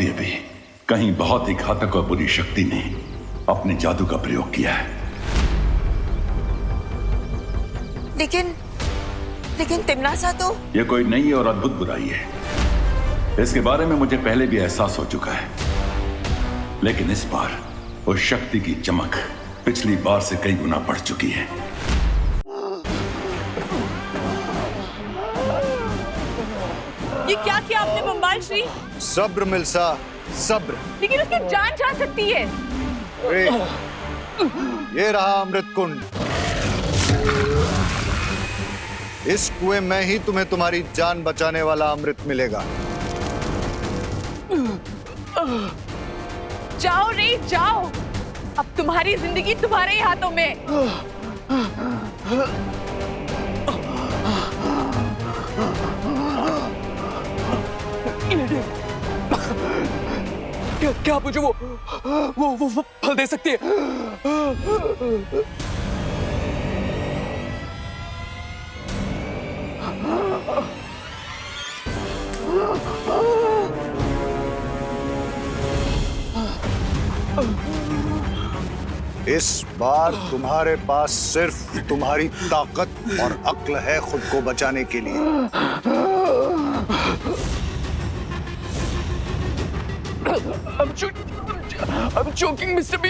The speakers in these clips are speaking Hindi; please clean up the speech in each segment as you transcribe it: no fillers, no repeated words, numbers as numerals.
अभी अभी कहीं बहुत ही घातक और बुरी शक्ति ने अपने जादू का प्रयोग किया है। लेकिन तिम्नासा तो यह कोई नई और अद्भुत बुराई है। इसके बारे में मुझे पहले भी एहसास हो चुका है, लेकिन इस बार उस शक्ति की चमक पिछली बार से कई गुना बढ़ चुकी है। ये क्या किया आपने बम्बाल श्री? सब्र मिल्सा, सब्र। लेकिन उसकी जान जा सकती है। ये रहा अमृत कुंड। इस कुएं में ही तुम्हें तुम्हारी जान बचाने वाला अमृत मिलेगा। जाओ रे जाओ, अब तुम्हारी जिंदगी तुम्हारे ही हाथों में। क्या आप मुझे वो फल दे सकती है? इस बार तुम्हारे पास सिर्फ तुम्हारी ताकत और अक्ल है खुद को बचाने के लिए। I'm joking, Mr. B.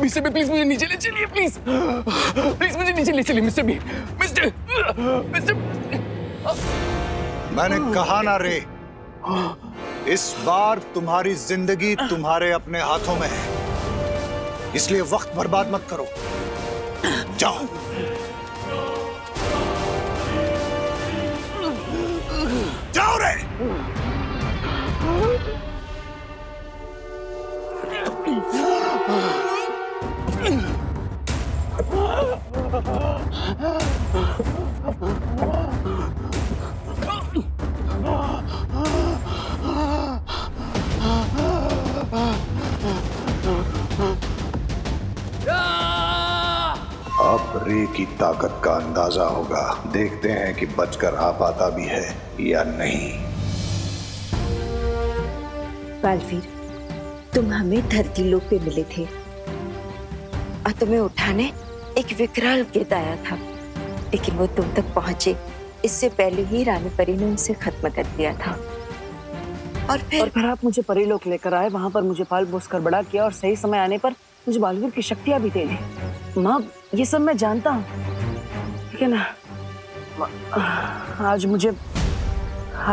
Mr. B, please मुझे नीचे ले चलिए, please. Please मुझे नीचे ले चलिए, Mr. B. Mr. मैंने कहा ना रे, इस बार तुम्हारी जिंदगी तुम्हारे अपने हाथों में है, इसलिए वक्त बर्बाद मत करो। जाओ। जाओ रे। अब रे की ताकत का अंदाजा होगा। देखते हैं कि बचकर आ पाता भी है या नहीं। बालवीर, तुम हमें धरती लोक पे मिले थे और तुम्हें उठाने एक विकराल गिद्ध आया था, लेकिन वो तुम तक पहुंचे इससे पहले ही रानी परी ने उनसे खत्म कर दिया था। और फिर आप मुझे परीलोक लेकर आए, वहां पर मुझे पाल पोस कर बड़ा किया और सही समय आने पर मुझे बालवीर की शक्तियां भी दे दी। माँ, ये सब मैं जानता हूँ, लेकिन आज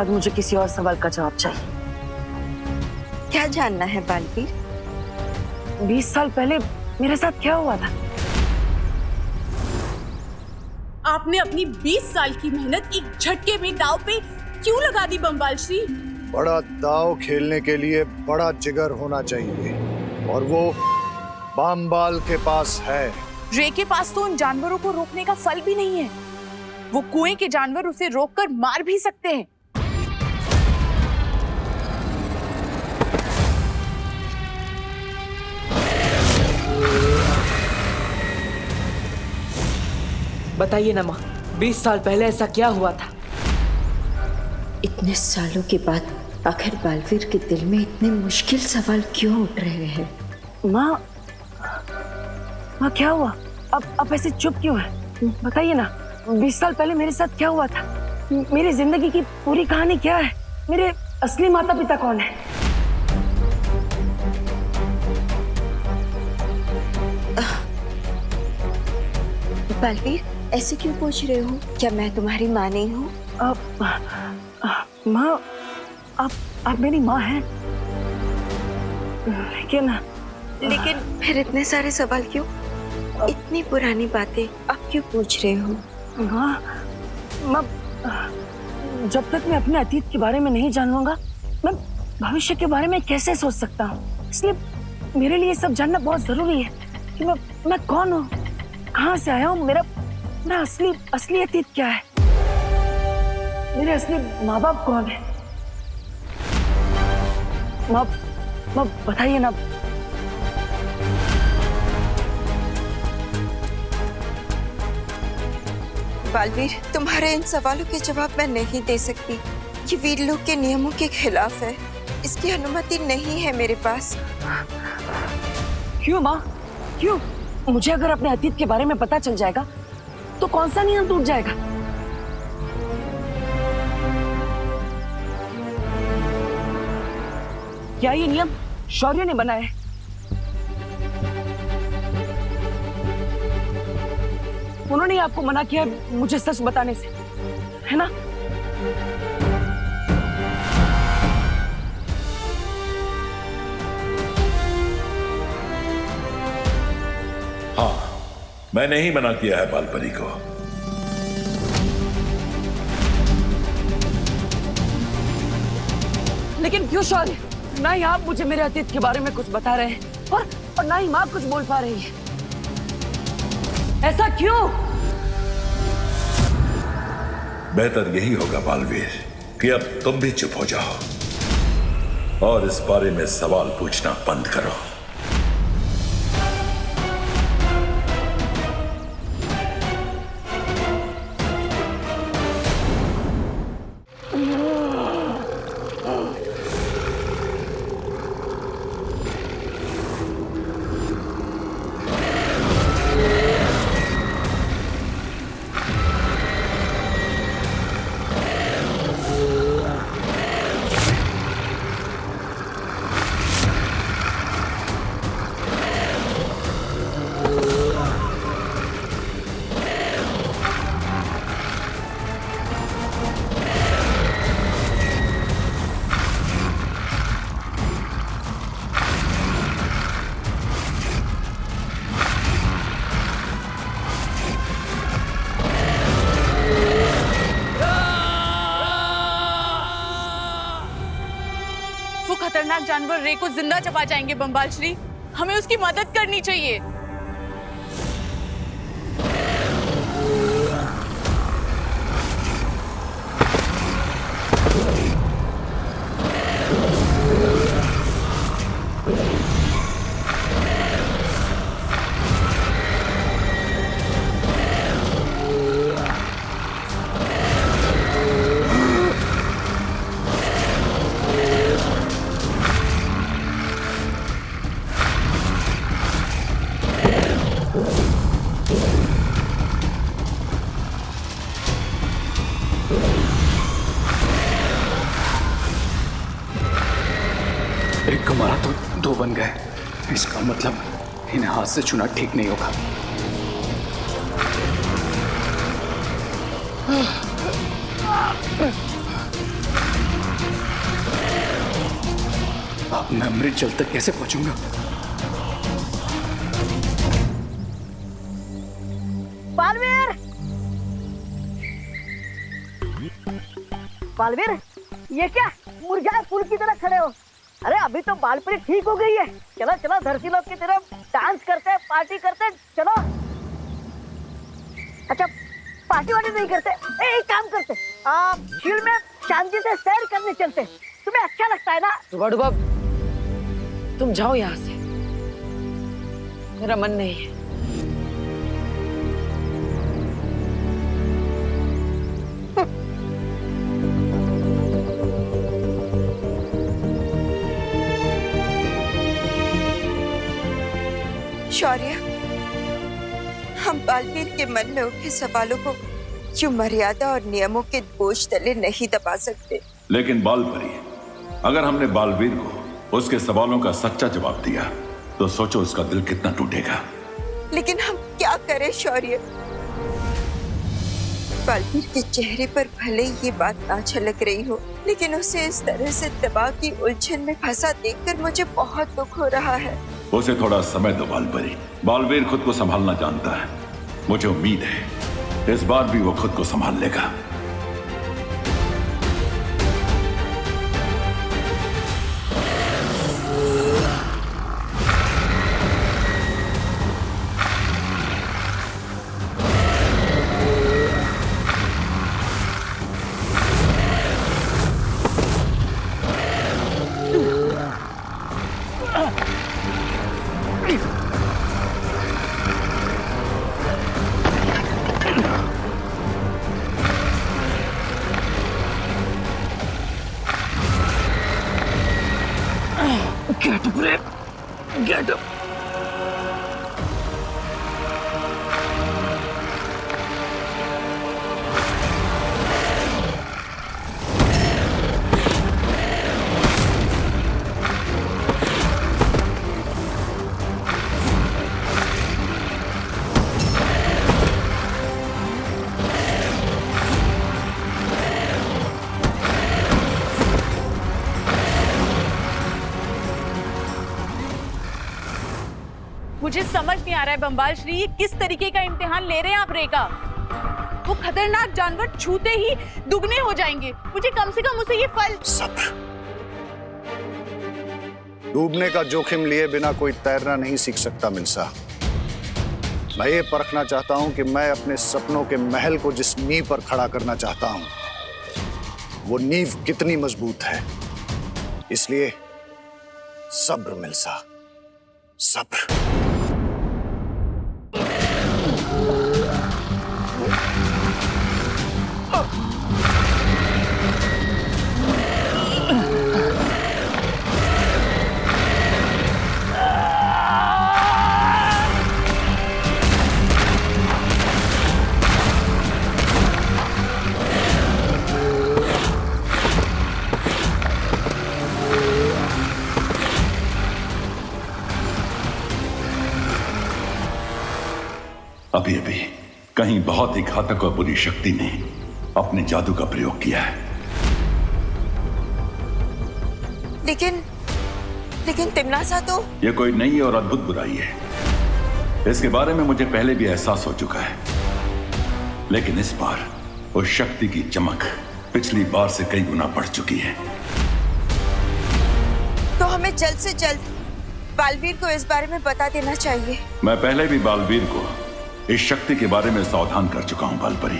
मुझे किसी और सवाल का जवाब चाहिए। क्या जानना है बालवीर? 20 साल पहले मेरे साथ क्या हुआ था? आपने अपनी 20 साल की मेहनत एक झटके में दांव पे क्यों लगा दी बम्बाल श्री? बड़ा दाव खेलने के लिए बड़ा जिगर होना चाहिए, और वो बम्बाल के पास है। रे के पास तो उन जानवरों को रोकने का फल भी नहीं है। वो कुएं के जानवर उसे रोककर मार भी सकते हैं। बताइए ना माँ, 20 साल पहले ऐसा क्या हुआ था? इतने सालों के बाद आखिर बालवीर के दिल में इतने मुश्किल सवाल क्यों उठ रहे हैं? माँ, क्या हुआ? अब ऐसे चुप क्यों है? बताइए ना, 20 साल पहले मेरे साथ क्या हुआ था? मेरी जिंदगी की पूरी कहानी क्या है? मेरे असली माता पिता कौन है? बालवीर, ऐसे क्यों पूछ रहे हो? क्या मैं तुम्हारी माँ नहीं हूँ? माँ, आप मेरी माँ हैं, लेकिन फिर इतने सारे सवाल क्यों? इतनी पुरानी बातें आप क्यों पूछ रहे हो? माँ, जब तक मैं अपने अतीत के बारे में नहीं जान लूंगा, मैं भविष्य के बारे में कैसे सोच सकता हूँ? इसलिए मेरे लिए सब जानना बहुत जरूरी है कि मैं कौन हूँ, कहाँ से आया हूँ, मेरा असली अतीत क्या है, मेरे असली माँ बाप कौन है? माँ, बताइए ना। बालवीर, तुम्हारे इन सवालों के जवाब मैं नहीं दे सकती। ये वीरलोक के नियमों के खिलाफ है। इसकी अनुमति नहीं है मेरे पास। क्यों माँ, क्यों? मुझे अगर अपने अतीत के बारे में पता चल जाएगा तो कौन सा नियम टूट जाएगा? क्या ये नियम शौर्य ने बनाया है? उन्होंने ही आपको मना किया मुझे सच बताने से, है ना? हाँ, मैंने ही मना किया है बालपरी को। लेकिन क्यों शौर्य? ना ही आप मुझे मेरे अतीत के बारे में कुछ बता रहे हैं और ना ही माँ कुछ बोल पा रही है। ऐसा क्यों? बेहतर यही होगा बालवीर कि अब तुम भी चुप हो जाओ और इस बारे में सवाल पूछना बंद करो। खतरनाक जानवर रे को जिंदा चबा जाएंगे बम्बाल श्री। हमें उसकी मदद करनी चाहिए। एक को मारा तो दो बन गए। इसका मतलब इन्हें हाथ से छूना ठीक नहीं होगा। अब मैं अमृत जल तक कैसे पहुंचूंगा? बालवीर! बालवीर, ये क्या मुरझाए फूल की तरह खड़े हो? अरे अभी तो बालपरी ठीक हो गई है। चलो चलो धरती लोग की तरफ डांस करते, पार्टी करते, चलो। अच्छा, पार्टी वार्टी नहीं करते? एक काम करते, झील में शांति से सैर करने चलते। तुम्हें अच्छा लगता है ना? डुबा तुम जाओ यहाँ से, मेरा मन नहीं है। शौर्य, हम बालवीर के मन में उठे सवालों को यूं मर्यादा और नियमों के बोझ तले नहीं दबा सकते। लेकिन बालपरी, अगर हमने बालवीर को उसके सवालों का सच्चा जवाब दिया तो सोचो उसका दिल कितना टूटेगा। लेकिन हम क्या करें शौर्य? बालवीर के चेहरे पर भले ही ये बात ना झलक रही हो, लेकिन उसे इस तरह से दबाव की उलझन में फंसा देखकर मुझे बहुत दुख हो रहा है। उसे थोड़ा समय दो बालपरी। बालवीर खुद को संभालना जानता है। मुझे उम्मीद है इस बार भी वो खुद को संभाल लेगा। Get up. मुझे समझ नहीं आ रहा है बम्बाल श्री, ये किस तरीके का इम्तिहान ले रहे हैं आप रे का? वो खतरनाक जानवर छूते ही दुगने हो जाएंगे। मुझे कम से कम उसे ये फल। सब्र। डूबने का जोखिम लिए बिना कोई तैरना नहीं सीख सकता मिल्सा। मैं ये परखना चाहता हूं कि मैं अपने सपनों के महल को जिस नींव पर खड़ा करना चाहता हूं, वो नींव कितनी मजबूत है। इसलिए सब्र मिल्सा, सब्र। अभी अभी कहीं बहुत ही घातक और बुरी शक्ति ने अपने जादू का प्रयोग किया है। लेकिन तिमनासा तो। यह कोई नई और अद्भुत बुराई है। इसके बारे में मुझे पहले भी एहसास हो चुका है, लेकिन इस बार उस शक्ति की चमक पिछली बार से कई गुना बढ़ चुकी है। तो हमें जल्द से जल्द बालवीर को इस बारे में बता देना चाहिए। मैं पहले भी बालवीर को इस शक्ति के बारे में सावधान कर चुका हूं बालपरी।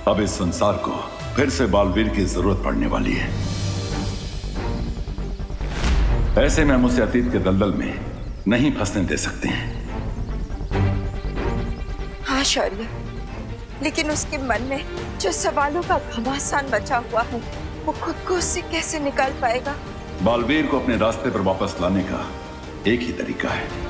अब इस संसार को फिर से बालवीर की जरूरत पड़ने वाली है। ऐसे में हम उसे अतीत के दलदल में नहीं फंसने दे सकते हैं। हाँ शौर्य, लेकिन उसके मन में जो सवालों का घमासान बचा हुआ है, वो खुद को उससे कैसे निकाल पाएगा? बालवीर को अपने रास्ते पर वापस लाने का एक ही तरीका है।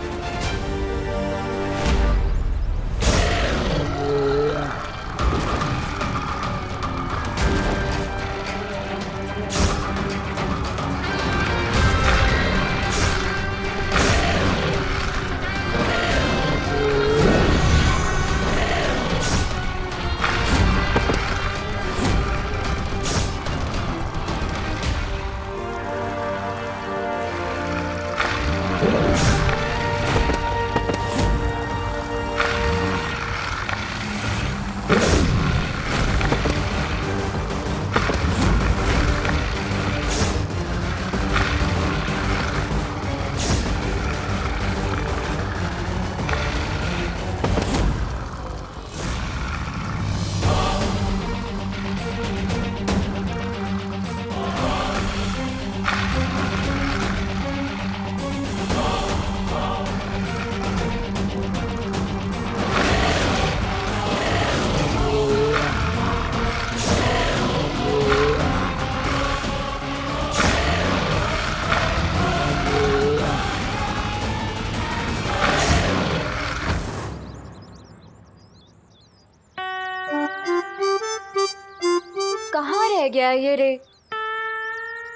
रह गया ये रे।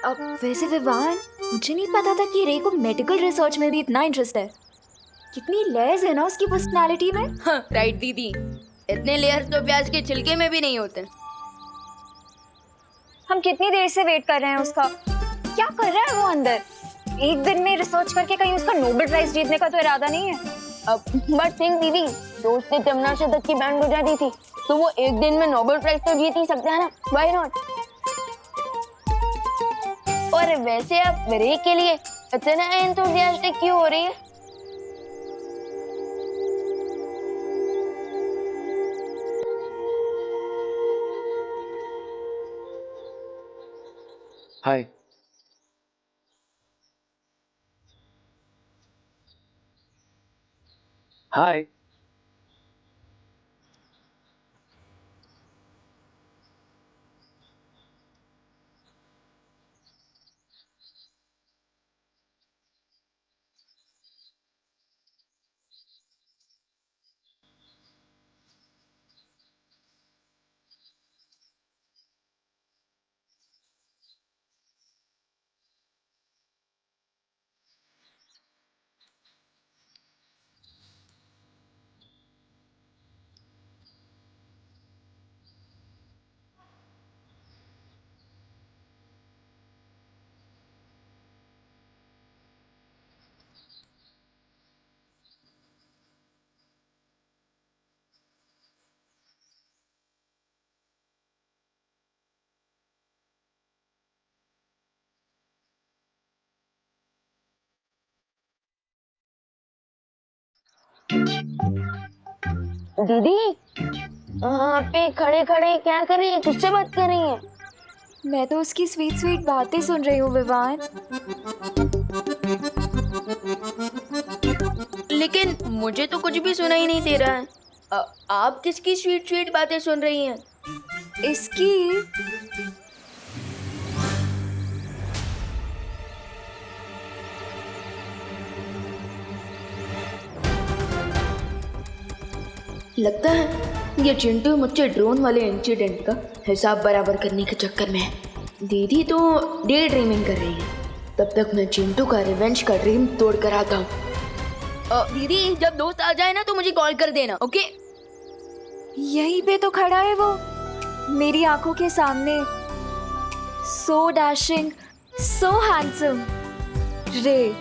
अब वैसे विवान, मुझे नहीं पता था कि रे को मेडिकल रिसर्च में भी इतना इंटरेस्ट है। कितनी लेयर्स है ना उसकी पर्सनालिटी में। हाँ, राइट दीदी, इतने लेयर्स तो प्याज के छिलके में भी नहीं होते। हम कितनी देर से वेट कर रहे हैं उसका। क्या कर रहा है वो अंदर? एक दिन में रिसर्च करके कहीं उसका नोबेल प्राइज जीतने का तो इरादा नहीं है। अब बट थिंक दीदी, दोस्त ने तमन्ना तक की बैंड बजा दी थी, तो वो एक दिन में नोबेल प्राइज तो जीत ही सकता है ना, व्हाई नॉट। और वैसे आप रे के लिए इतना एंथुसियास्टिक क्यों हो रही है? हाय। हाय। दीदी वहाँ पे खड़े खड़े क्या कर रही है, किससे बात कर रही है? मैं तो उसकी स्वीट स्वीट बातें सुन रही हूँ विवान। लेकिन मुझे तो कुछ भी सुनाई नहीं दे रहा है। आप किसकी स्वीट स्वीट बातें सुन रही हैं? इसकी। लगता है ये चिंटू मुझसे ड्रोन वाले इंसिडेंट का हिसाब बराबर करने के चक्कर में है। दीदी तो डे ड्रीमिंग कर रही है, तब तक मैं चिंटू का रिवेंज का ड्रीम तोड़ कर आता हूँ। दीदी जब दोस्त आ जाए ना तो मुझे कॉल कर देना, ओके? यहीं पे तो खड़ा है वो, मेरी आंखों के सामने। सो डैशिंग, सो हैंडसम। रे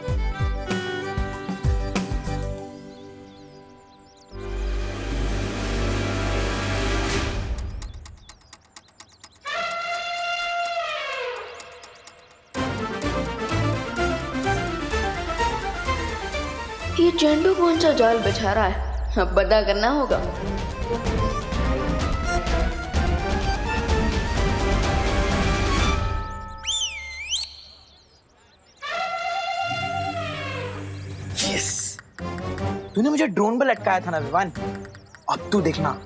ये चिंटू कौन सा जाल बिछा रहा है, अब पता करना होगा। यस, तूने मुझे ड्रोन पर लटकाया था ना विवान, अब तू देखना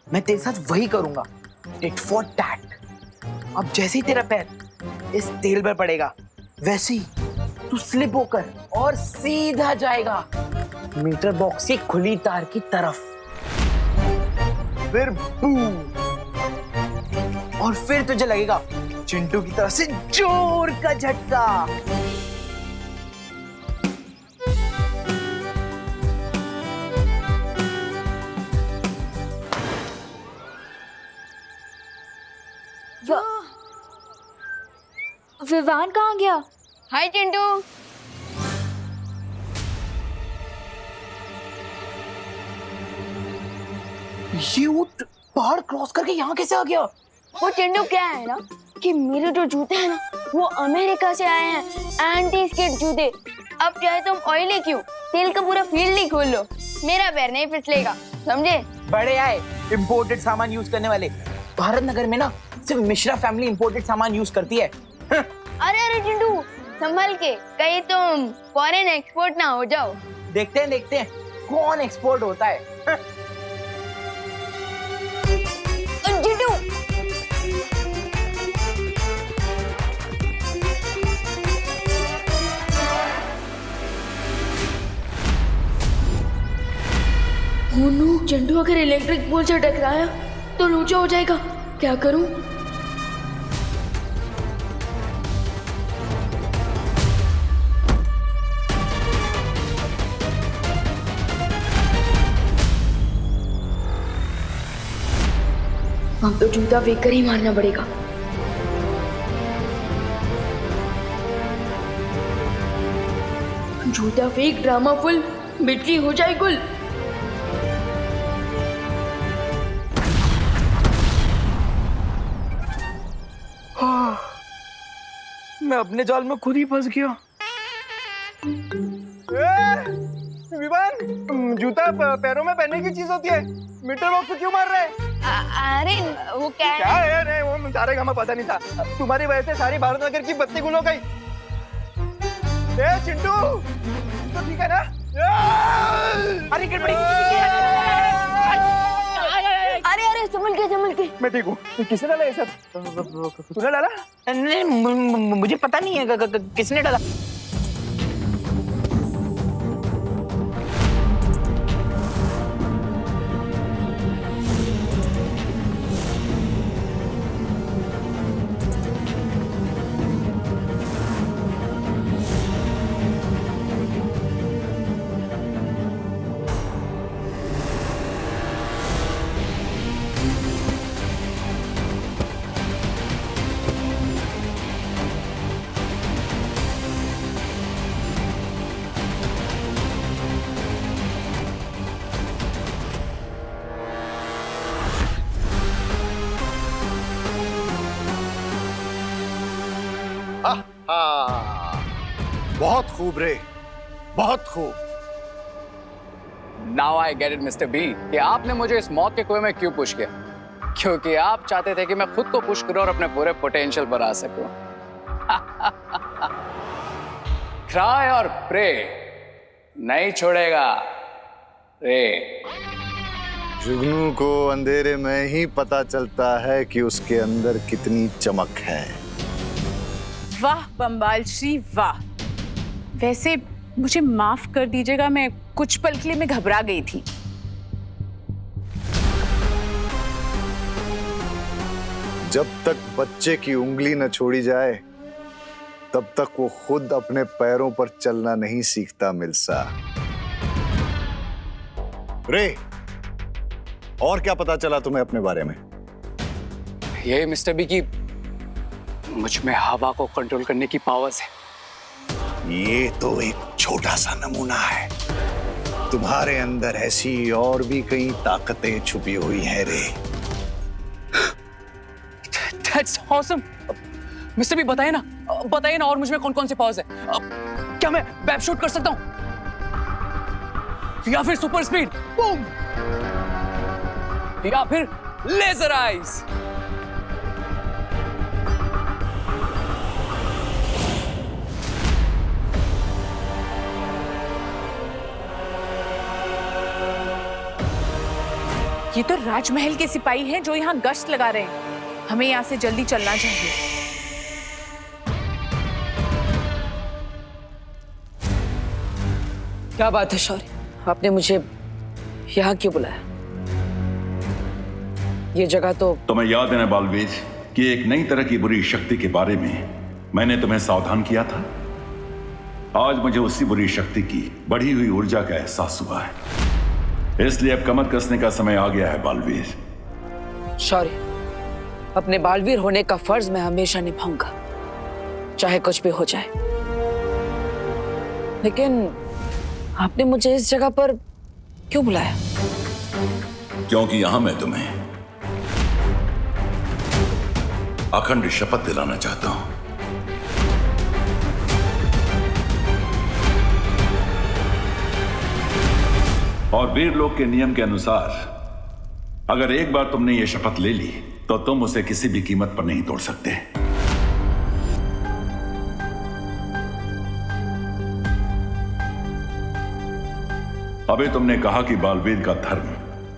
मैं तेरे साथ वही करूंगा, टिट फॉर टैट। अब जैसे ही तेरा पैर इस तेल पर पड़ेगा वैसे ही तू स्लिप होकर और सीधा जाएगा मीटर बॉक्स की खुली तार की तरफ। फिर बूम, और फिर तुझे लगेगा चिंटू की तरफ से जोर का झटका। विवान कहाँ गया? हाय चिंटू। ये ऊंट पहाड़ क्रॉस करके यहाँ कैसे आ गया? वो चिंटू क्या है ना कि मेरे जो जूते हैं ना वो अमेरिका से आए हैं, एंटी स्किड जूते। अब चाहे तुम ऑयली क्यों, तेल का पूरा फील्ड ही खोल लो, मेरा पैर नहीं फिसलेगा, समझे? बड़े आए इंपोर्टेड सामान यूज करने वाले। भारत नगर में ना सिर्फ मिश्रा फैमिली इंपोर्टेड सामान यूज करती है। अरे अरे चिंटू संभल के, कहीं तुम फॉरेन एक्सपोर्ट ना हो जाओ। देखते हैं कौन एक्सपोर्ट होता है। चिंटू चिंटू अगर इलेक्ट्रिक पोल से टकराया तो लोचा हो जाएगा, क्या करूं? अब तो जूता फेंक कर ही मारना पड़ेगा। जूता फेंक, ड्रामा फुल, बिजली हो जाए गुल। मैं अपने जाल में खुद ही फंस गया। विवान, जूता पैरों में पहनने की चीज होती है, मीटर बॉक्स को क्यों मार रहे हैं? अरे वो क्या है? क्या है? नहीं, वो सारे हमें पता नहीं था। तुम्हारी वजह से सारी भारत नगर की बत्ती गुल हो गई। चिंटू तो ठीक है ना? अरे गड़बड़ी। अरे अरे संभल के। मैं ठीक हूँ। किसने डाला ये सब? तूने डाला? नहीं, मुझे पता नहीं है किसने डाला। बहुत खूब रे, बहुत खूब। Now I get it mister B कि आपने मुझे इस मौत के कुएं में क्यों पुश किया, क्योंकि आप चाहते थे कि मैं खुद को पुश करूं और अपने पूरे पोटेंशियल पर आ सकूं। ट्राई और प्रे नहीं छोड़ेगा रे। जुगनू को अंधेरे में ही पता चलता है कि उसके अंदर कितनी चमक है। वाह बम्बाल श्री वाह। वैसे मुझे माफ कर दीजिएगा, मैं कुछ पल के लिए मैं घबरा गई थी। जब तक बच्चे की उंगली न छोड़ी जाए तब तक वो खुद अपने पैरों पर चलना नहीं सीखता मिल्सा। रे, और क्या पता चला तुम्हें अपने बारे में? ये मिस्टर बी की मुझ में हवा को कंट्रोल करने की पावर्स है। ये तो एक छोटा सा नमूना है। तुम्हारे अंदर ऐसी और भी कई ताकतें छुपी हुई हैं रे। That's awesome. मिस्टर बी बताइए ना और मुझ में कौन कौन से पावर्स है? क्या मैं वेब शूट कर सकता हूँ या फिर सुपर स्पीड बूम या फिर लेजर आइज? ये तो राजमहल के सिपाही हैं जो यहाँ गश्त लगा रहे हैं। हमें यहाँ से जल्दी चलना चाहिए। क्या बात है शौर्य, आपने मुझे यहाँ क्यों बुलाया? ये जगह तो तुम्हें याद है ना बालवीर कि एक नई तरह की बुरी शक्ति के बारे में मैंने तुम्हें सावधान किया था। आज मुझे उसी बुरी शक्ति की बढ़ी हुई ऊर्जा का एहसास हुआ है, इसलिए अब कमर कसने का समय आ गया है बालवीर। शौर्य, अपने बालवीर होने का फर्ज मैं हमेशा निभाऊंगा, चाहे कुछ भी हो जाए। लेकिन आपने मुझे इस जगह पर क्यों बुलाया? क्योंकि यहां मैं तुम्हें अखंड शपथ दिलाना चाहता हूं। और वीरलोक के नियम के अनुसार अगर एक बार तुमने यह शपथ ले ली तो तुम उसे किसी भी कीमत पर नहीं तोड़ सकते। अबे तुमने कहा कि बालवीर का धर्म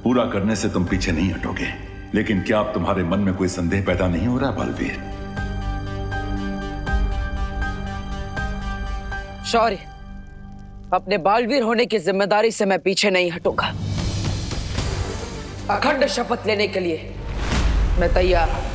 पूरा करने से तुम पीछे नहीं हटोगे, लेकिन क्या अब तुम्हारे मन में कोई संदेह पैदा नहीं हो रहा बालवीर? शौर्य, अपने बालवीर होने की जिम्मेदारी से मैं पीछे नहीं हटूंगा। अखंड शपथ लेने के लिए मैं तैयार हूं।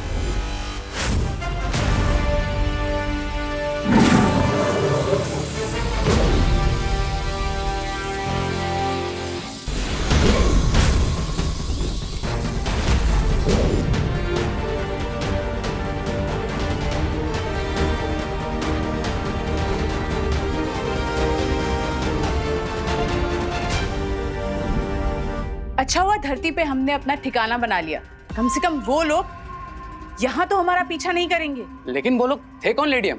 अच्छा हुआ धरती पे हमने अपना ठिकाना बना लिया। कम से कम वो लोग यहाँ तो हमारा पीछा नहीं करेंगे। लेकिन वो लोग थे कौन लेडियम,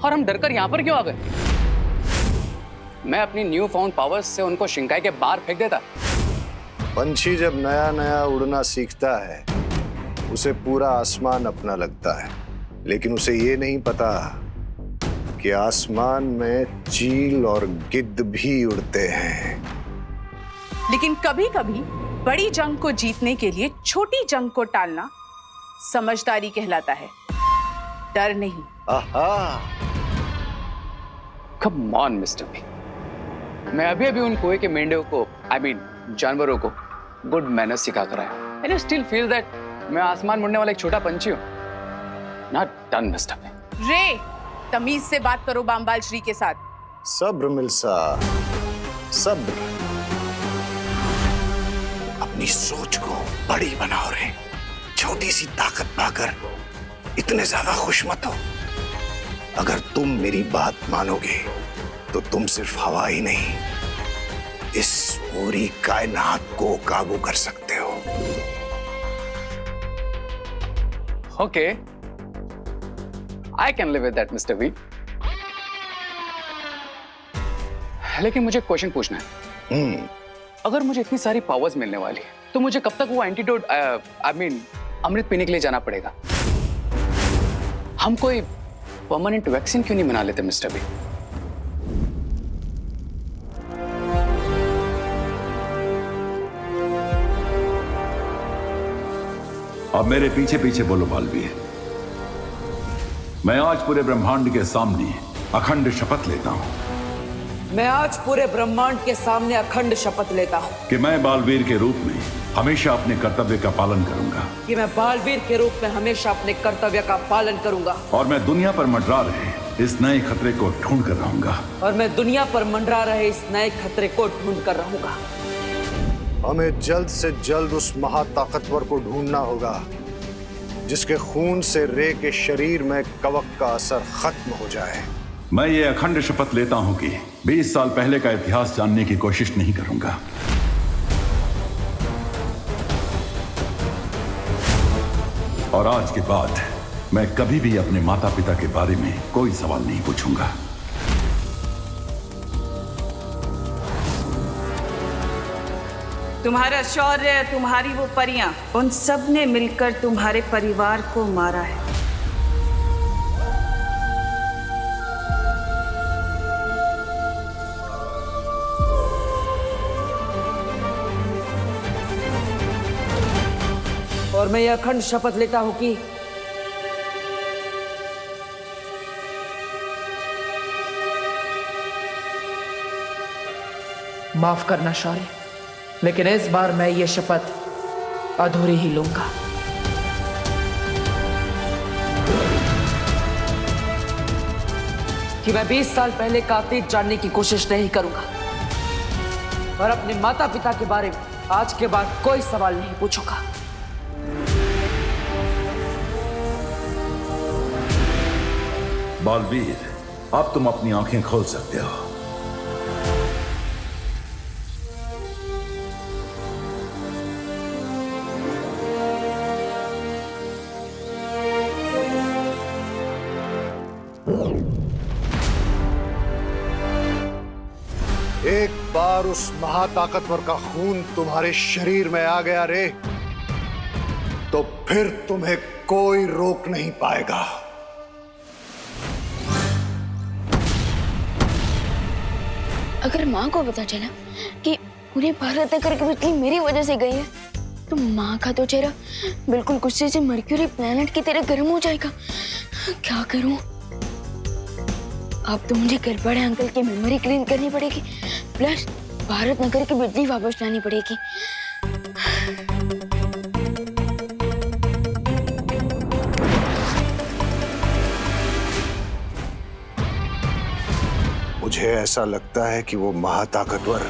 और हम डरकर यहाँ पर क्यों आ गए? मैं अपनी न्यू फाउंड पावर्स से उनको शिंकाई के बाहर फेंक देता। पंछी जब नया नया उड़ना सीखता है उसे पूरा आसमान अपना लगता है, लेकिन उसे ये नहीं पता कि आसमान में चील और गिद्ध भी उड़ते हैं। लेकिन कभी कभी बड़ी जंग को जीतने के लिए छोटी जंग को टालना समझदारी कहलाता है, डर नहीं। कम ऑन मिस्टर बी, मैं अभी अभी उन कुएं के मेंढकों को, I mean, जानवरों को गुड मैनर्स सिखा कर आया। And I still feel that मैं आसमान मुड़ने वाला एक छोटा पंछी हूँ। Not done, mister B. रे, तमीज से बात करो बाम्बाल श्री के साथ। सब्र मिल्सा, सब्र। अपनी सोच को बड़ी बनाओ रे। छोटी सी ताकत पाकर इतने ज्यादा खुश मत हो। अगर तुम मेरी बात मानोगे तो तुम सिर्फ हवा ही नहीं, इस पूरी कायनात को काबू कर सकते हो। Okay, I can live with that, mister B. लेकिन मुझे क्वेश्चन पूछना है। अगर मुझे इतनी सारी पावर्स मिलने वाली है तो मुझे कब तक वो एंटीडोट अमृत पीने के लिए जाना पड़ेगा? हम कोई परमानेंट वैक्सीन क्यों नहीं बना लेते मिस्टर बी? अब मेरे पीछे पीछे बोलो बालवीर। मैं आज पूरे ब्रह्मांड के सामने अखंड शपथ लेता हूं। मैं आज पूरे ब्रह्मांड के सामने अखंड शपथ लेता हूँ कि मैं बालवीर के रूप में हमेशा अपने कर्तव्य का पालन करूंगा। कि मैं बालवीर के रूप में हमेशा अपने कर्तव्य का पालन करूंगा। और मैं दुनिया पर मंडरा रहे इस नए खतरे को ढूंढ कर रहूंगा। और मैं दुनिया पर मंडरा रहे इस नए खतरे को ढूंढ कर रहूंगा। हमें जल्द से जल्द उस महाताकतवर को ढूंढना होगा जिसके खून से रे के शरीर में कवक का असर खत्म हो जाए। मैं ये अखंड शपथ लेता हूं कि 20 साल पहले का इतिहास जानने की कोशिश नहीं करूंगा। और आज के बाद मैं कभी भी अपने माता पिता के बारे में कोई सवाल नहीं पूछूंगा। तुम्हारा शौर्य, तुम्हारी वो परियां, उन सब ने मिलकर तुम्हारे परिवार को मारा है। और मैं यह अखंड शपथ लेता हूं कि माफ करना शौर्य, लेकिन इस बार मैं ये शपथ अधूरी ही लूंगा। कि मैं 20 साल पहले का अतीत जानने की कोशिश नहीं करूंगा और अपने माता पिता के बारे में आज के बाद कोई सवाल नहीं पूछूंगा। बालवीर, अब तुम अपनी आंखें खोल सकते हो। एक बार उस महाताकतवर का खून तुम्हारे शरीर में आ गया रे, तो फिर तुम्हें कोई रोक नहीं पाएगा। अगर माँ को पता चला कि पूरे भारत नगर की बिजली मेरी वजह से गई है, तो माँ का तो चेहरा बिल्कुल गुस्से से मर्क्यूरी प्लेनेट की तरह गर्म हो जाएगा। क्या करूं? अब तो मुझे गड़बड़े अंकल की मेमोरी क्लीन करनी पड़ेगी, प्लस भारत नगर की बिजली वापस लानी पड़ेगी। मुझे ऐसा लगता है कि वो महाताकतवर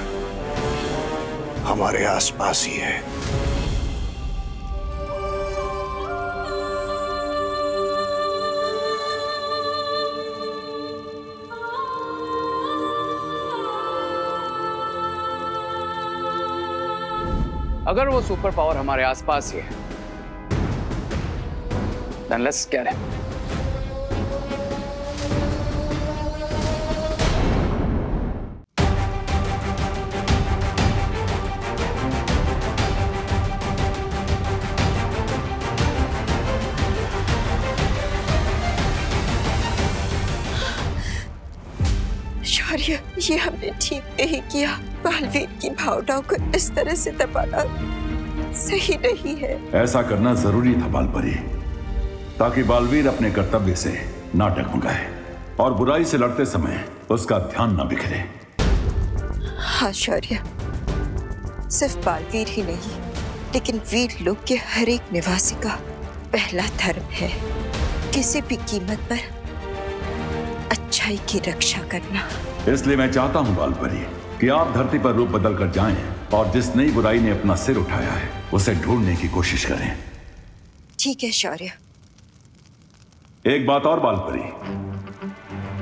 हमारे आसपास ही है। अगर वो सुपर पावर हमारे आसपास ही है, then let's get him. शौर्य, ये हमने ठीक नहीं किया। बालवीर की भावनाओं को इस तरह से दबाना सही नहीं है। ऐसा करना जरूरी था बालपरी, ताकि बालवीर अपने कर्तव्य से ना डगमगाए और बुराई से लड़ते समय उसका ध्यान ना बिखरे। हाँ शौर्य, सिर्फ बालवीर ही नहीं, लेकिन वीर लोक के हर एक निवासी का पहला धर्म है किसी भी कीमत पर अच्छाई की रक्षा करना। इसलिए मैं चाहता हूं बालपरी कि आप धरती पर रूप बदल कर जाएं और जिस नई बुराई ने अपना सिर उठाया है उसे ढूंढने की कोशिश करें। ठीक है शौर्य। एक बात और बालपरी,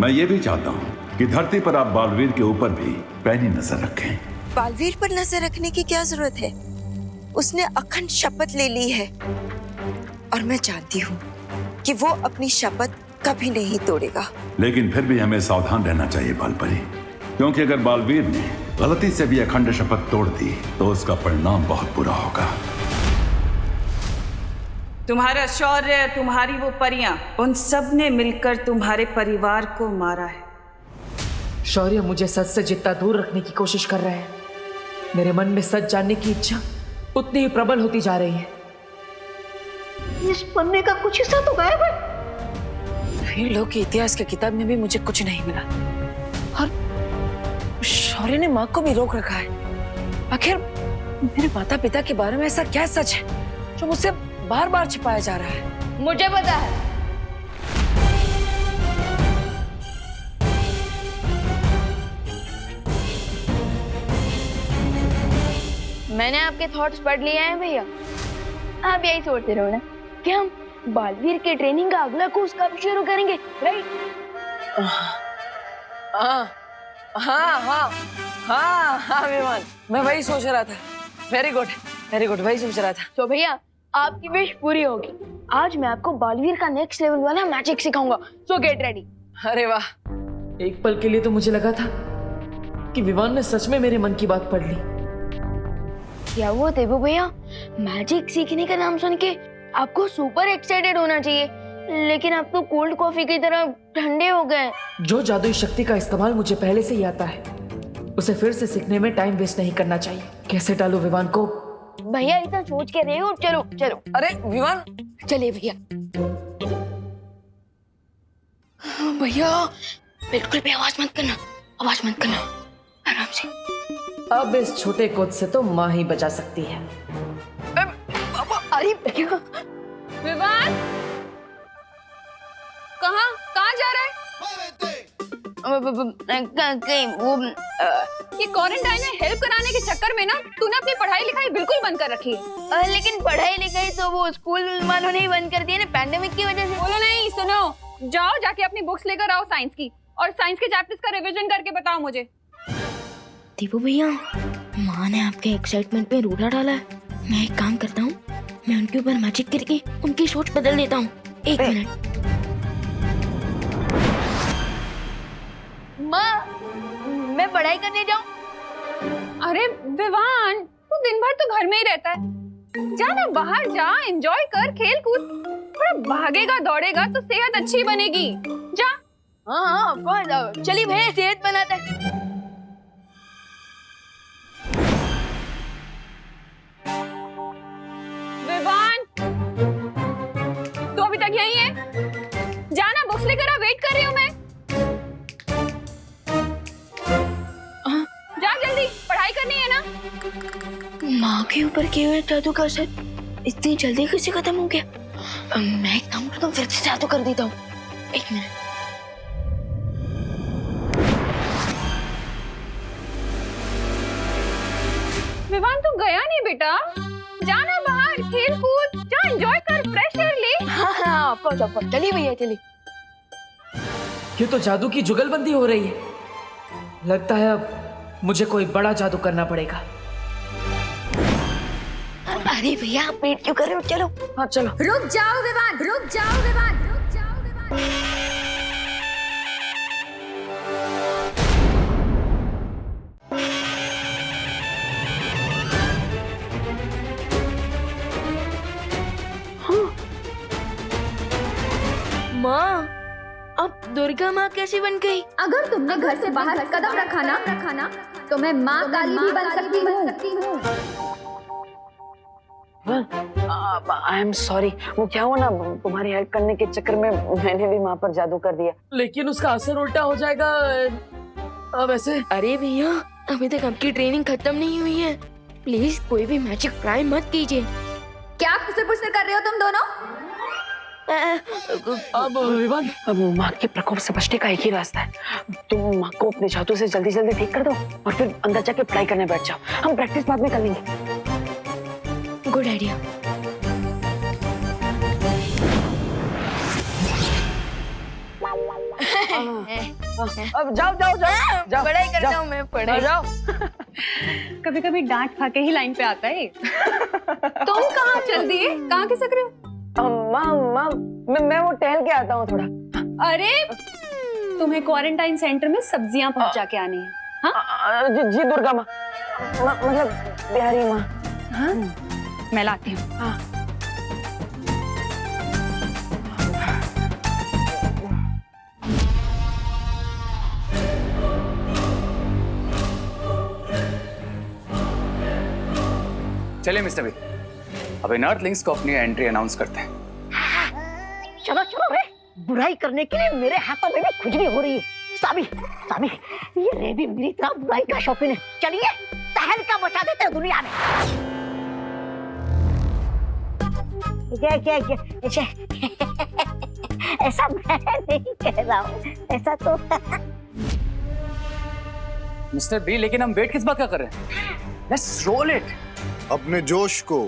मैं ये भी चाहता हूं कि धरती पर आप बालवीर के ऊपर भी पैनी नजर रखें। बालवीर पर नजर रखने की क्या जरूरत है? उसने अखंड शपथ ले ली है और मैं जानती हूँ कि वो अपनी शपथ कभी नहीं तोड़ेगा। लेकिन फिर भी हमें सावधान रहना चाहिए बालपरी, क्योंकि अगर बालवीर ने गलती से भी अखंड शपथ तोड़ दी तो उसका परिणाम बहुत बुरा होगा। तुम्हारा शौर्य, तुम्हारी वो परियां, उन सब ने मिलकर तुम्हारे परिवार को मारा है। शौर्य मुझे सच से जितना दूर रखने की कोशिश कर रहे हैं, मेरे मन में सच जानने की इच्छा उतनी ही प्रबल होती जा रही है। इस पन्ने का कुछ हिस्सा तो गायब है। वीर लोग की इतिहास की किताब में भी मुझे कुछ नहीं मिला और शौर्य ने माँ को भी रोक रखा है। आखिर मेरे माता पिता के बारे में ऐसा क्या सच है जो मुझसे बार बार छिपाया जा रहा है? मुझे पता है। मैंने आपके थॉट्स पढ़ लिए हैं भैया। आप यही सोचते रहो ना कि हम बालवीर के ट्रेनिंग का अगला कोर्स कब शुरू करेंगे, राइट? हाँ हाँ हाँ हाँ हाँ विमान, मैं वही सोच रहा था। वेरी गुड, वही सोच रहा था। तो भैया आपकी विश पूरी होगी। आज मैं आपको बालवीर का नेक्स्ट लेवल वाला मैजिक सिखाऊंगा, सो गेट रेडी। अरे वाह, एक पल के लिए तो मुझे लगा था कि विमान ने सच में मेरे मन की बात पढ़ ली। क्या हुआ देवू भैया, मैजिक सीखने का नाम सुन के आपको सुपर एक्साइटेड होना चाहिए, लेकिन आप तो कोल्ड कॉफी की तरह ठंडे हो गए। जो जादुई शक्ति का इस्तेमाल मुझे पहले से ही आता है, उसे फिर से सीखने में टाइम वेस्ट नहीं करना चाहिए। कैसे टालूं विमान को? भैया इतना सोच के रहे हो, चलो चलो। अरे विमान, चलिए भैया। भैया बिल्कुल भी आवाज मत करना, आराम से। अब इस छोटे कोद से तो माँ ही बचा सकती है। अरे भैया। विवान, कहाँ जा रहा है? ये क्वारंटाइन में हेल्प कराने के चक्कर में ना तूने अपनी पढ़ाई लिखाई बिल्कुल बंद कर रखी है। लेकिन पढ़ाई लिखाई तो वो स्कूल वालों ने ही बंद कर दिया ना, पैंडेमिक की वजह से। बोलो नहीं, सुनो, जाओ जाके अपनी बुक्स लेकर आओ साइंस की, और साइंस के चैप्टर्स का रिवीजन करके बताओ मुझे। दीपू भैया, माँ ने आपके एक्साइटमेंट में रूढ़ा डाला है। मैं एक काम करता हूँ, मैं उनके ऊपर मैजिक करके उनकी सोच बदल देता हूँ। एक मिनट। माँ, मैं पढ़ाई करने जाऊँ? अरे विवान, तू दिन भर तो घर में ही रहता है, जा ना बाहर जा, एंजॉय कर, खेल कूद, थोड़ा भागेगा दौड़ेगा तो सेहत अच्छी बनेगी। जा। हाँ ऑफकोर्स, चलिए भैया सेहत बनाते हैं। विवान, तू अभी तक यहीं है? जाना, बुक्स लेकर आ, वेट कर रही हूँ मैं। जा जल्दी, पढ़ाई करनी है ना। माँ के ऊपर किए हुए जादू का असर इतनी जल्दी कैसे खत्म हो गया? मैं एक काम करता हूँ, फिर से जादू कर देता हूँ। एक मिनट। विवान, तू गया नहीं बेटा? जाना बाहर, खेल कूद, जा, एंजॉय कर, फ्रेश एयर ले। हाँ ऑफकोर्स, चलिए भैया चलिए। ये तो जादू की जुगलबंदी हो रही है। लगता है अब मुझे कोई बड़ा जादू करना पड़ेगा। अरे भैया आप वेट क्यों कर रहे हो, चलो। हाँ चलो। रुक जाओ विवान, रुक जाओ विवान, रुक जाओ विवान। माँ, अब दुर्गा माँ कैसी बन गई? अगर तुमने घर से बाहर कदम रखा ना तो मैं माँ काली भी बन सकती हूँ। आई एम सॉरी, वो क्या हुआ ना, तुम्हारी हेल्प करने के चक्कर में मैंने भी माँ पर जादू कर दिया, लेकिन उसका असर उल्टा हो जाएगा। अब ऐसे। अरे भैया, अभी तक आपकी ट्रेनिंग खत्म नहीं हुई है। प्लीज कोई भी मैजिक ट्राई मत कीजिए। क्या खुसर-पुसर कर रहे हो तुम दोनों? अब विवान, अब माँ के प्रकोप से बचने का एक ही रास्ता है। तुम माँ को अपने जादू से जल्दी जल्दी ठीक कर दो और फिर अंदर जाके पढ़ाई करने बैठ जाओ। हम प्रैक्टिस बाद में कर लेंगे। Good idea. अब जाओ जाओ जाओ जाओ। पढ़ाई करता हूँ मैं, पढ़ाई। जाओ। कभी कभी डांट खा के ही लाइन पे आता है। तुम कहाँ चल दिए, कहाँ खिसक रहे हो? माँ, मैं वो टहल के आता हूँ थोड़ा। अरे तुम्हें क्वारंटाइन सेंटर में सब्जियां पहुंचा के आनी है। हाँ जी दुर्गा माँ, मतलब बिहारी माँ। हाँ मैं लाती हूँ। हाँ। चलिए मिस्टर बी, अब इन अर्थलिंग्स को अपनी एंट्री अनाउंस करते हैं। चलो चलो रे, बुराई करने के लिए मेरे हाथों में भी खुजली हो रही है। सामी सामी, ये रे भी मेरी तरह बुराई का शौकीन है। चलिए तहलका मचा देते हैं दुनिया में। क्या ऐसा मैं नहीं कह रहा हूँ, ऐसा तो मिस्टर बी, लेकिन हम वेट किस बात का कर रहे हैं? Let's roll it. अपने जोश को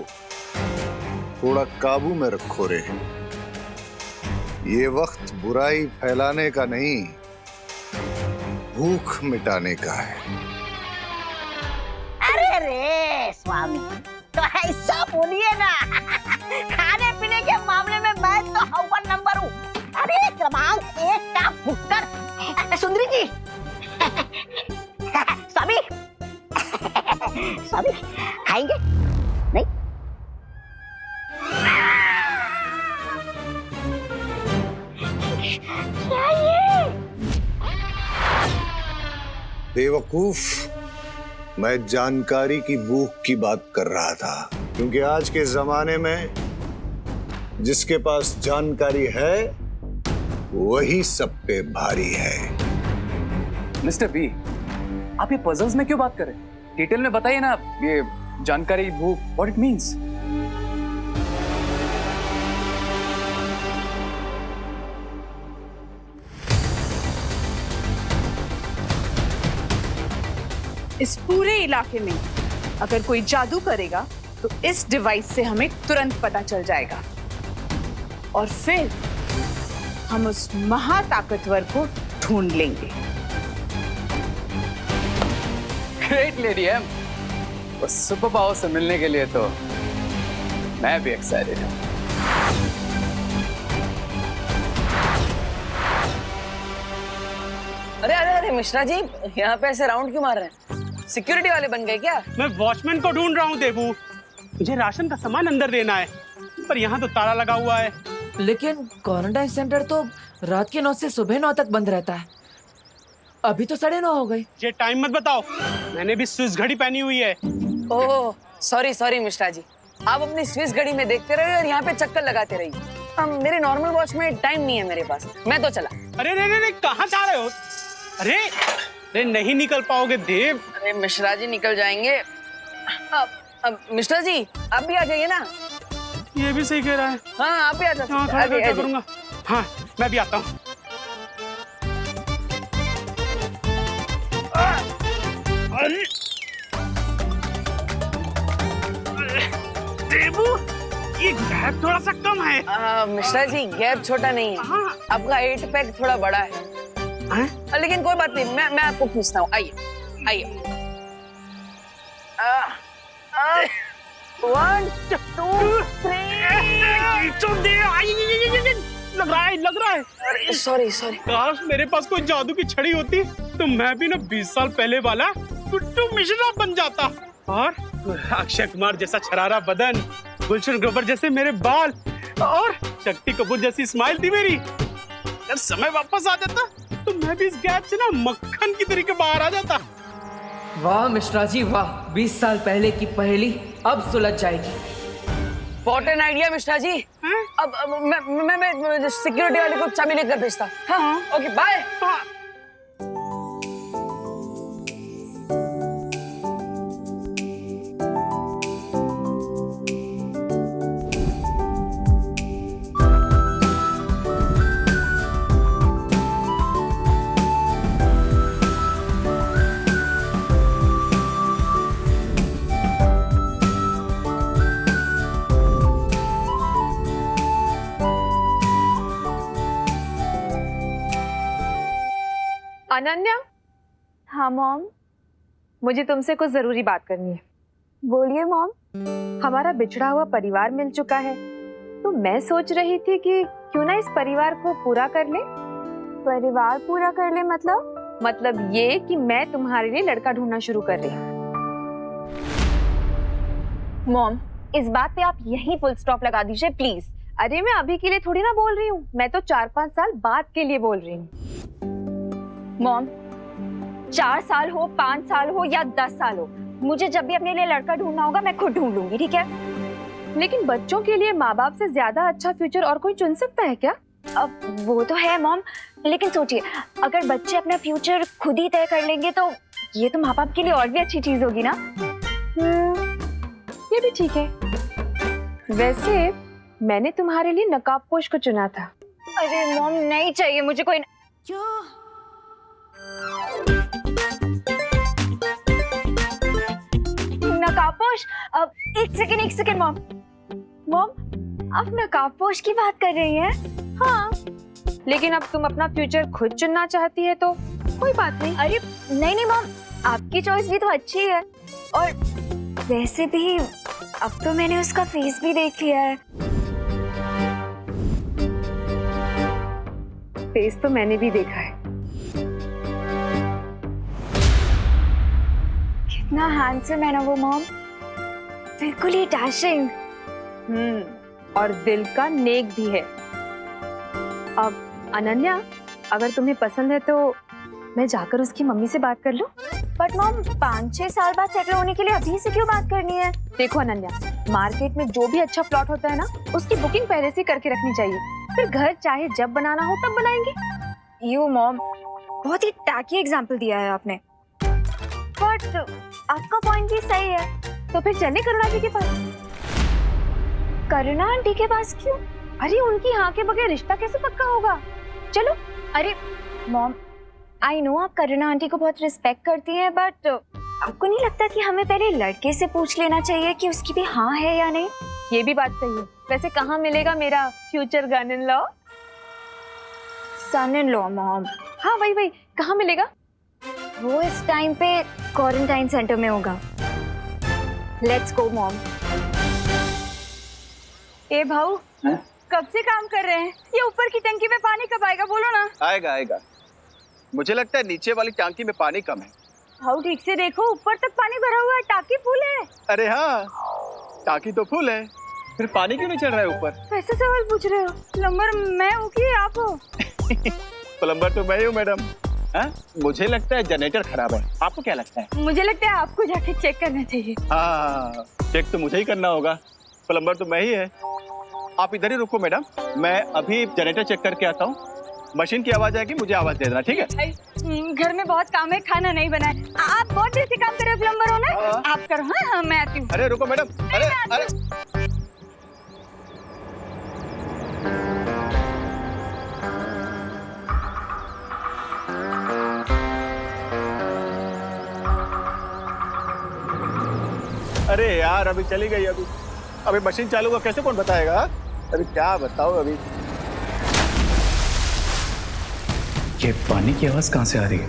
थोड़ा काबू में रखो रे। ये वक्त बुराई फैलाने का नहीं, भूख मिटाने का है। अरे रे स्वामी, तो ऐसा बोलिए ना। खाने पीने के मामले में मैं तो अव्वल नंबर हूँ। अरे क्रमांक 1 का भुक्कड़ सुंदरी जी। स्वामी स्वामी खाएंगे नहीं? क्या ये? बेवकूफ, मैं जानकारी की भूख की बात कर रहा था, क्योंकि आज के जमाने में जिसके पास जानकारी है वही सब पे भारी है। मिस्टर बी, आप ये पजल्स में क्यों बात कर रहे हैं? डिटेल में बताइए ना, ये जानकारी भूख, व्हाट इट मींस। इस पूरे इलाके में अगर कोई जादू करेगा तो इस डिवाइस से हमें तुरंत पता चल जाएगा और फिर हम उस महाताकतवर को ढूंढ लेंगे। ग्रेट लेडी एम, उस सुपर पावर से मिलने के लिए तो मैं भी एक्साइटेड हूँ। अरे अरे अरे मिश्रा जी, यहाँ पे ऐसे राउंड क्यों मार रहे हैं? सिक्योरिटी वाले बन गए क्या? मैं वॉचमैन को ढूंढ रहा हूँ देबू। मुझे राशन का सामान अंदर देना है, पर यहाँ तो ताला लगा हुआ है। लेकिन क्वारंटाइन सेंटर तो रात के 9 से सुबह 9 तक बंद रहता है। अभी तो 9:30 हो गई। ये टाइम मत बताओ, मैंने भी स्विस घड़ी पहनी हुई है। Oh sorry sorry Mishra ji, आप अपनी स्विस घड़ी में देखते रहिए और यहाँ पे चक्कर लगाते रहिए। मेरे नॉर्मल वॉच में टाइम नहीं है मेरे पास, मैं तो चला। अरे रे रे रे, कहाँ जा रहे हो? अरे अरे नहीं निकल पाओगे देव। अरे मिश्रा जी निकल जाएंगे। अब मिश्रा जी आप भी आ जाइए ना। ये भी सही कह रहा है। हाँ आप भी आ जाइए। हाँ क्या करूँगा? हाँ मैं भी आता हूँ। देबू, ये गैप थोड़ा सा कम है। मिश्रा जी गैप छोटा नहीं है, आपका 8 पैक थोड़ा बड़ा है। लेकिन कोई बात नहीं, मैं आपको खींचता हूँ। आइए आइए। 1 2 3 लग रहा है। अरे सॉरी सॉरी। काश मेरे पास कोई जादू की छड़ी होती तो मैं भी ना 20 साल पहले वाला गुड्डू मिश्रा बन जाता। और अक्षय कुमार जैसा छरारा बदन, गुलशन ग्रोवर जैसे मेरे बाल और शक्ति कपूर जैसी स्माइल थी मेरी। अगर समय वापस आ जाता तो मैं भी इस गैप से ना मक्खन की तरीके बाहर आ जाता। वाह मिश्रा जी वाह, 20 साल पहले की पहेली अब सुलझ जाएगी। What an idea Mishra ji. अब मैं सिक्योरिटी वाले को चाबी लेकर भेजता। हाँ ओके बाय। अनन्या। हाँ मॉम। मुझे तुमसे कुछ जरूरी बात करनी है। बोलिए मॉम। हमारा बिछड़ा हुआ परिवार मिल चुका है, तो मैं सोच रही थी कि क्यों ना इस परिवार को पूरा कर ले। परिवार पूरा कर ले मतलब? मतलब ये कि मैं तुम्हारे लिए लड़का ढूंढना शुरू कर रही हूँ। मॉम, इस बात पे आप यहीं फुल स्टॉप लगा दीजिए प्लीज। अरे मैं अभी के लिए थोड़ी ना बोल रही हूँ, मैं तो 4-5 साल बाद के लिए बोल रही हूँ। मॉम, 4 साल हो, 5 साल हो या 10 साल हो, मुझे जब भी अपने लिए लड़का ढूंढना होगा मैं खुद ढूंढ लूंगी, ठीक है? लेकिन बच्चों के लिए माँ बाप से ज्यादा अच्छा फ्यूचर और कोई चुन सकता है क्या? अब वो तो है मॉम, लेकिन सोचिए अगर बच्चे अपना फ्यूचर खुद ही तय कर लेंगे तो ये तो माँ बाप के लिए और भी अच्छी चीज होगी ना। ये भी ठीक है। वैसे मैंने तुम्हारे लिए नकाबपोश को चुना था। अरे मॉम नहीं चाहिए मुझे कोई। नकाबपोश? अब एक सेकंड मॉम। मॉम आप नकाबपोश की बात कर रही हैं? हाँ, लेकिन अब तुम अपना फ्यूचर खुद चुनना चाहती है तो कोई बात नहीं। अरे नहीं मॉम, आपकी चॉइस भी तो अच्छी है। और वैसे भी अब तो मैंने उसका फेस भी देख लिया है। फेस तो मैंने भी देखा है। कितना हैंडसम है ना वो मॉम, बिल्कुल ही डैशिंग। और दिल का नेक भी है। अब अनन्या, अगर तुम्हें पसंद है तो मैं जाकर उसकी मम्मी से बात कर लूं? बट मॉम 5-6 साल बाद सेटल होने के लिए अभी से क्यों बात करनी है? देखो अनन्या, मार्केट में जो भी अच्छा प्लॉट होता है ना, उसकी बुकिंग पहले से करके रखनी चाहिए। फिर घर चाहे जब बनाना हो तब बनाएंगे। यू मॉम, बहुत ही टैकी एग्जाम्पल दिया है आपने। बट आपका पॉइंट भी सही है। तो फिर चले करुणा जी के पास। करुणा आंटी के पास क्यों? अरे उनकी हाँ के बगैर रिश्ता कैसे पक्का होगा? चलो। अरे मॉम, आई नो आप करुणा आंटी को बहुत रिस्पेक्ट करती हैं, बट आपको नहीं लगता कि हमें पहले लड़के से पूछ लेना चाहिए कि उसकी भी हाँ है या नहीं? ये भी बात सही है। वैसे कहाँ मिलेगा मेरा future son in law? Son in law mom? हाँ वही कहाँ मिलेगा? वो इस टाइम पे क्वारंटाइन सेंटर में होगा। Let's go mom. ए भाऊ, कब से काम कर रहे हैं? ये ऊपर की टंकी में पानी कब आएगा? बोलो ना। आएगा। मुझे लगता है नीचे वाली टंकी में पानी कम है। भाऊ ठीक से देखो, ऊपर तक पानी भरा हुआ है, टाकी फुल है। अरे हाँ, टाकी तो फुल है, फिर पानी क्यों नहीं चढ़ रहा है ऊपर? कैसे सवाल पूछ रहे हो? प्लम्बर मैं हूँ कि आप हो? प्लम्बर तो मैं हूँ मैडम। मुझे लगता है जनरेटर खराब है, आपको क्या लगता है? मुझे लगता है आपको जाके चेक करना चाहिए। हाँ, चेक तो मुझे ही करना होगा, प्लम्बर तो मैं ही है। आप इधर ही रुको मैडम, मैं अभी जनरेटर चेक करके आता हूँ। मशीन की आवाज आएगी, मुझे आवाज दे देना, ठीक है? घर में बहुत काम है, खाना नहीं बना है। आप बहुत देर से काम कर रहे हो, प्लम्बर हो ना? आप करो। हाँ मैं आती हूँ। अरे रुको मैडम, अरे अरे यार, अभी चली गई। अभी मशीन चालू हुआ, कैसे कौन बताएगा? अभी क्या बताओ। अभी ये पानी की आवाज कहाँ से आ रही है?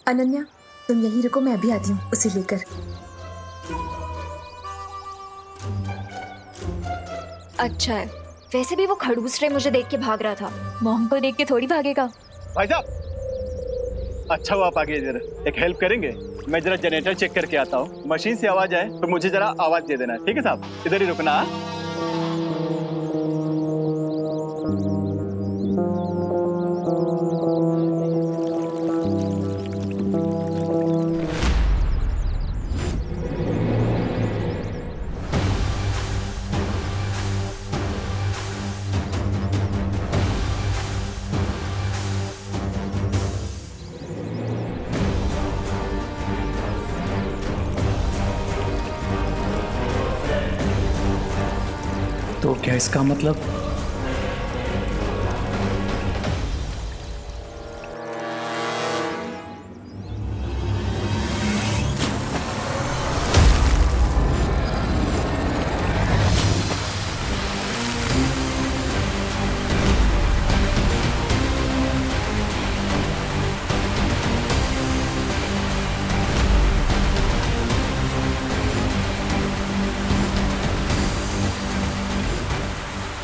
अनन्या, तुम यहीं रुको, मैं अभी आती हूँ उसे लेकर। अच्छा है, वैसे भी वो खड़ूस रे मुझे देख के भाग रहा था, मॉम को देख के थोड़ी भागेगा। भाई साहब, अच्छा हुआ आप आगे। जरा एक हेल्प करेंगे? मैं जरा जनरेटर चेक करके आता हूँ, मशीन से आवाज आए तो मुझे जरा आवाज दे देना, ठीक है साहब? इधर ही रुकना। तो क्या इसका मतलब?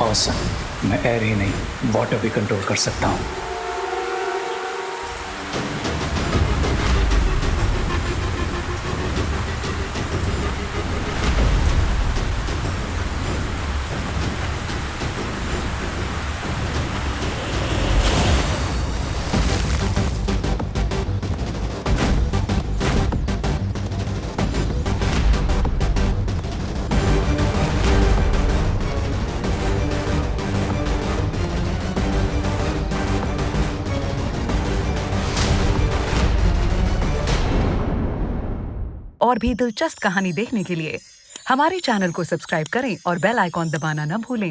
ऑसम। मैं एयर ही नहीं वाटर भी कंट्रोल कर सकता हूँ। और भी दिलचस्प कहानी देखने के लिए हमारे चैनल को सब्सक्राइब करें और बेल आइकॉन दबाना न भूलें।